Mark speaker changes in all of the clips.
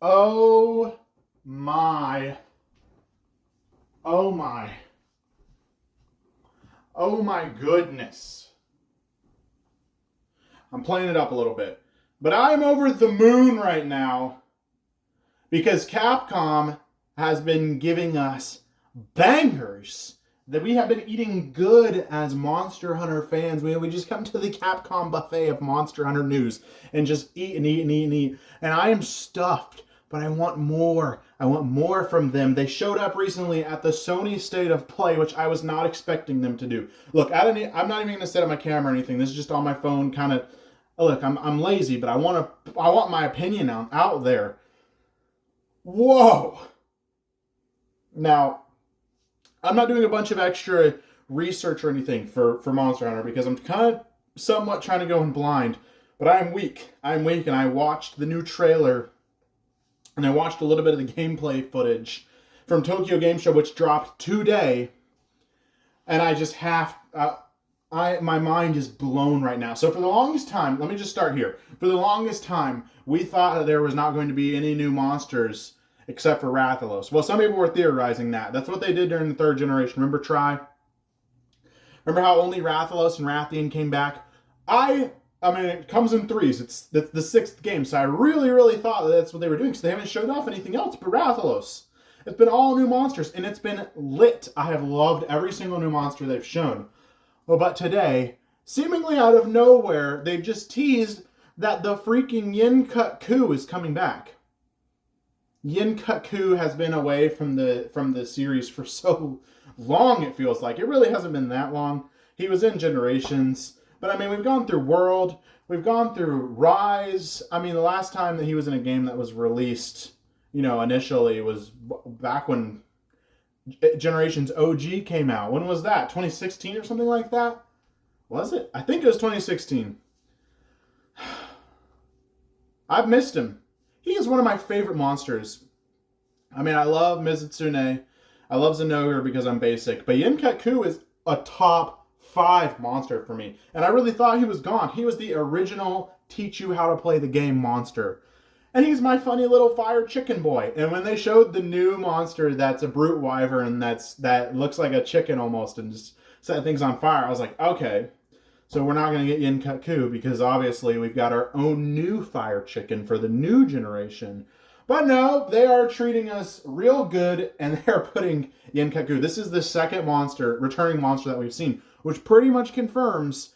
Speaker 1: Oh my. Oh my. Oh my goodness. I'm playing it up a little bit. But I'm over the moon right now because Capcom has been giving us bangers that we have been eating good as Monster Hunter fans. We just come to the Capcom buffet of Monster Hunter news and just eat and eat and eat and eat. And I am stuffed, but I want more. I want more from them. They showed up recently at the Sony State of Play, which I was not expecting them to do. Look, I'm not even going to set up my camera or anything. This is just on my phone, kind of. Look, I'm lazy, but I want my opinion out there. Whoa! Now, I'm not doing a bunch of extra research or anything for Monster Hunter because I'm kind of somewhat trying to go in blind. But I'm weak. I'm weak, and I watched the new trailer, and I watched a little bit of the gameplay footage from Tokyo Game Show, which dropped today, and I just my mind is blown right now. So for the longest time, let me just start here. For the longest time, we thought that there was not going to be any new monsters except for Rathalos. Well, some people were theorizing that. That's what they did during the third generation. Remember Tri? Remember how only Rathalos and Rathian came back? I mean, it comes in threes. It's the sixth game, so I really, really thought that that's what they were doing because they haven't showed off anything else but Rathalos. It's been all new monsters, and it's been lit. I have loved every single new monster they've shown. Well, but today, seemingly out of nowhere, they've just teased that the freaking Yin-Cut Ku is coming back. Yin-Cut Ku has been away from the series for so long, it feels like. It really hasn't been that long. He was in Generations, but I mean, we've gone through World, we've gone through Rise. I mean, the last time that he was in a game that was released, initially was back when Generations OG came out. When was that? 2016 or something like that? Was it? I think it was 2016. I've missed him. He is one of my favorite monsters. I mean, I love Mizutsune. I love Zenogre because I'm basic. But Yin-Cut Ku is a top 5 monster for me. And I really thought he was gone. He was the original teach you how to play the game monster. And he's my funny little fire chicken boy. And when they showed the new monster that's a brute wyvern that looks like a chicken almost and just set things on fire, I was like, okay, so we're not going to get Yin-Cut Ku because obviously we've got our own new fire chicken for the new generation. But no, they are treating us real good and they're putting Yin-Cut Ku. This is the second returning monster that we've seen, which pretty much confirms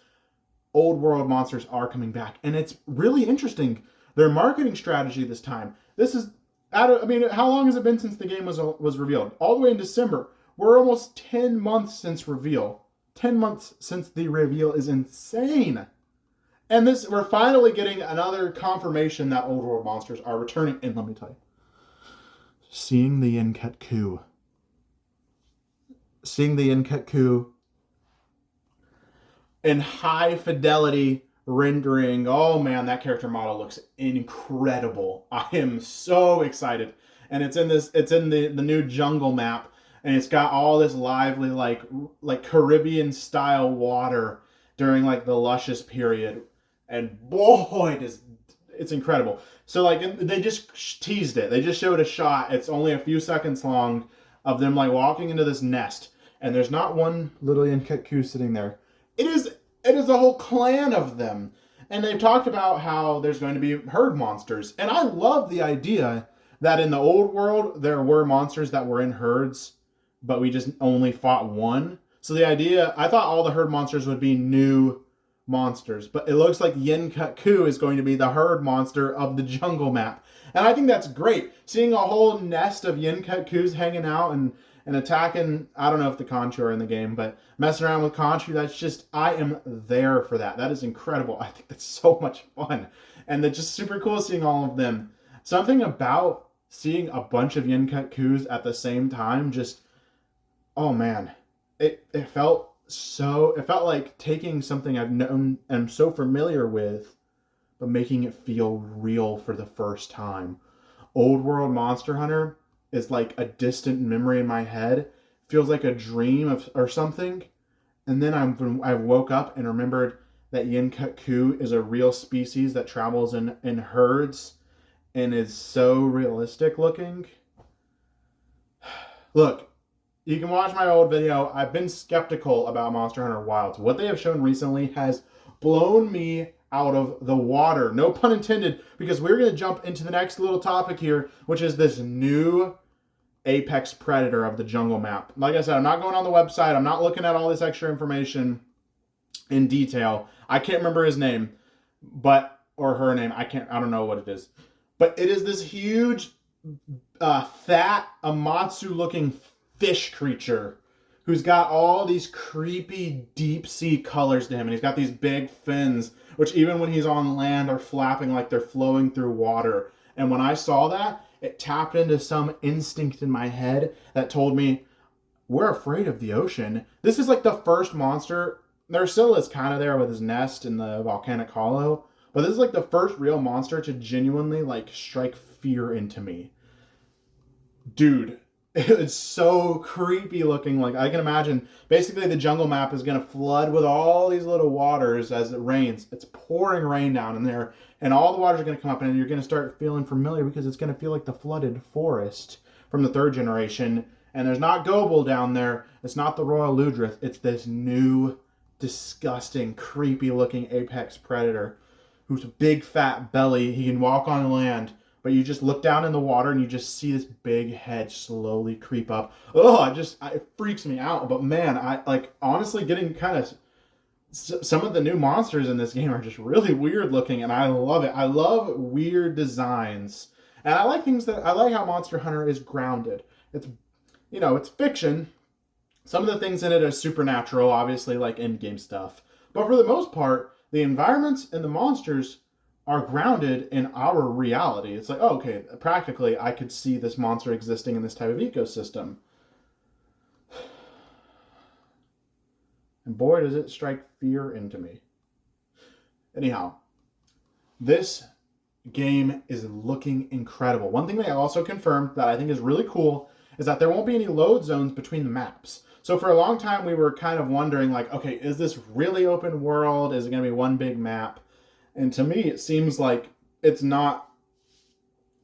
Speaker 1: old world monsters are coming back. And it's really interesting. Their marketing strategy this time. This is how long has it been since the game was revealed? All the way in December. We're almost 10 months since reveal. 10 months since the reveal is insane. And we're finally getting another confirmation that old world monsters are returning. And let me tell you, seeing the Yin-Cut Ku in high fidelity rendering. Oh man, that character model looks incredible. I am so excited. And it's in the new jungle map, and it's got all this lively like Caribbean style water during like the luscious period. And boy, it's incredible. So like they just teased it. They just showed a shot. It's only a few seconds long of them like walking into this nest, and there's not one little Yin-Cut Ku sitting there. It is a whole clan of them. And they've talked about how there's going to be herd monsters. And I love the idea that in the old world, there were monsters that were in herds, but we just only fought one. So the idea, I thought all the herd monsters would be new monsters, but it looks like Yin-Cut Ku is going to be the herd monster of the jungle map. And I think that's great. Seeing a whole nest of Yin-Cut Kus hanging out and attacking, I don't know if the Conchu are in the game, but messing around with Conchu, that's just, I am there for that. That is incredible. I think that's so much fun. And it's just super cool seeing all of them. Something about seeing a bunch of Yin-Cut Kus at the same time, just, oh man, it felt like taking something I've known and am so familiar with, but making it feel real for the first time. Old World Monster Hunter is like a distant memory in my head. Feels like a dream or something. And then I woke up and remembered that Yin-Cut Ku is a real species that travels in herds. and is so realistic looking. Look, you can watch my old video. I've been skeptical about Monster Hunter Wilds. What they have shown recently has blown me out of the water. No pun intended, because we're going to jump into the next little topic here, which is this new Apex Predator of the jungle map. Like I said, I'm not going on the website. I'm not looking at all this extra information in detail. I can't remember his name, or her name. I don't know what it is. But it is this huge, fat, Amatsu looking fish creature who's got all these creepy deep sea colors to him, and he's got these big fins, which even when he's on land are flapping like they're flowing through water. And when I saw that, it tapped into some instinct in my head that told me, we're afraid of the ocean. This is like the first monster. There is kind of there with his nest in the volcanic hollow, but this is like the first real monster to genuinely like strike fear into me. Dude, it's so creepy looking. Like, I can imagine basically the jungle map is going to flood with all these little waters as it rains. It's pouring rain down in there, and all the waters are going to come up, and you're going to start feeling familiar because it's going to feel like the flooded forest from the third generation. And there's not Gobel down there. It's not the Royal Ludrith. It's this new, disgusting, creepy looking Apex Predator who's a big fat belly. He can walk on land. But you just look down in the water and you just see this big head slowly creep up. Oh, it freaks me out. But man, I like honestly getting kind of some of the new monsters in this game are just really weird looking, and I love it. I love weird designs, and I like how Monster Hunter is grounded. It's it's fiction. Some of the things in it are supernatural, obviously like in-game stuff. But for the most part, the environments and the monsters are grounded in our reality. It's like, oh, okay, practically I could see this monster existing in this type of ecosystem. And boy, does it strike fear into me. Anyhow, this game is looking incredible. One thing they also confirmed that I think is really cool is that there won't be any load zones between the maps. So for a long time, we were kind of wondering, like, okay, is this really open world? Is it going to be one big map? And to me, it seems like it's not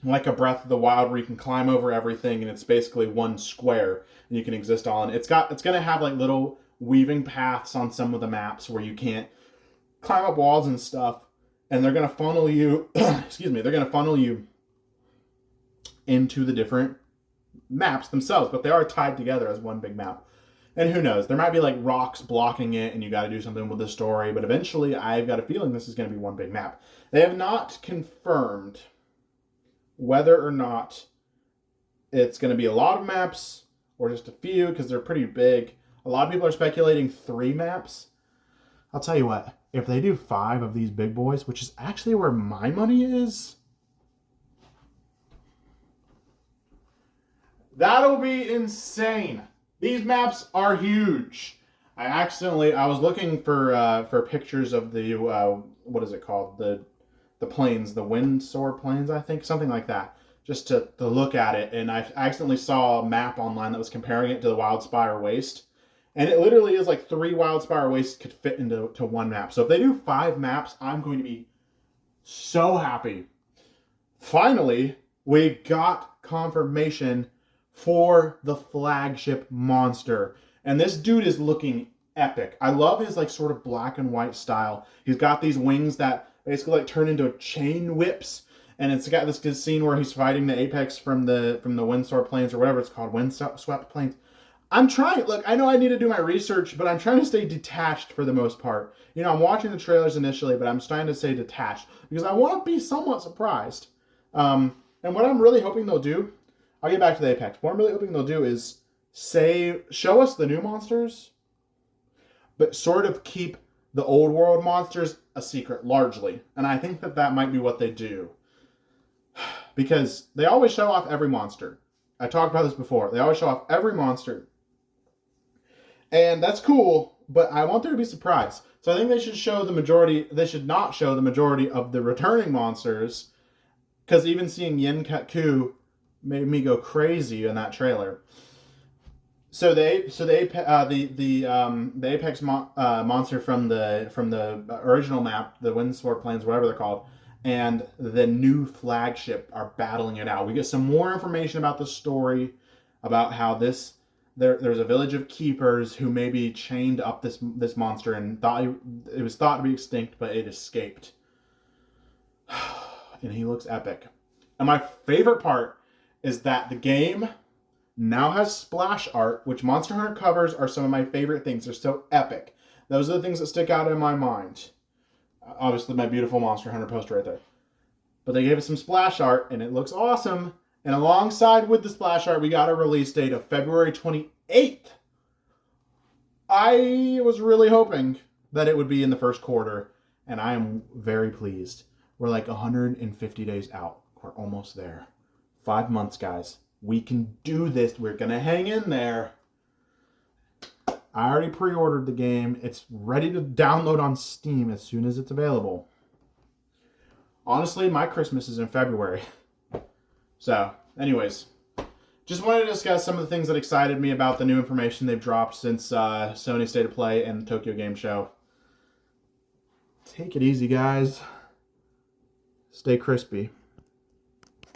Speaker 1: like a Breath of the Wild where you can climb over everything and it's basically one square and you can exist all in. It's going to have like little weaving paths on some of the maps where you can't climb up walls and stuff, and they're going to funnel you, they're going to funnel you into the different maps themselves, but they are tied together as one big map. And who knows? There might be like rocks blocking it and you got to do something with the story, but eventually I've got a feeling this is going to be one big map. They have not confirmed whether or not it's going to be a lot of maps or just a few, because they're pretty big. A lot of people are speculating 3 maps. I'll tell you what, if they do 5 of these big boys, which is actually where my money is, that'll be insane. These maps are huge. I was looking for pictures of the what is it called, the plains, the Windsor Plains, I think, something like that, just to look at it. And I accidentally saw a map online that was comparing it to the Wildspire Waste, and it literally is like 3 Wildspire Wastes could fit into one map. So if they do 5 maps, I'm going to be so happy. Finally, we got confirmation for the flagship monster. And this dude is looking epic. I love his like sort of black and white style. He's got these wings that basically like turn into chain whips. And it's got this good scene where he's fighting the Apex from the Windsor Plains, or whatever it's called, Windswept Plains. I know I need to do my research, but I'm trying to stay detached for the most part. I'm watching the trailers initially, but I'm trying to stay detached because I want to be somewhat surprised. And what I'm really hoping they'll do, I'll get back to the Apex. What I'm really hoping they'll do is show us the new monsters, but sort of keep the old world monsters a secret, largely. And I think that might be what they do. Because they always show off every monster. I talked about this before. They always show off every monster. And that's cool, but I want there to be surprise. So I think they should not show the majority of the returning monsters, because even seeing Yen Katku made me go crazy in that trailer. So the Apex monster from the original map, the Windsor Plains, whatever they're called, and the new flagship are battling it out. We get some more information about the story, about how there's a village of keepers who maybe chained up this monster and thought it was thought to be extinct, but it escaped. And he looks epic. And my favorite part is that the game now has splash art, which Monster Hunter covers are some of my favorite things. They're so epic. Those are the things that stick out in my mind. Obviously, my beautiful Monster Hunter poster right there. But they gave us some splash art, and it looks awesome. And alongside with the splash art, we got a release date of February 28th. I was really hoping that it would be in the first quarter, and I am very pleased. We're like 150 days out. We're almost there. 5 months, guys. We can do this. We're going to hang in there. I already pre-ordered the game. It's ready to download on Steam as soon as it's available. Honestly, my Christmas is in February. So, anyways, just wanted to discuss some of the things that excited me about the new information they've dropped since Sony State of Play and Tokyo Game Show. Take it easy, guys. Stay crispy.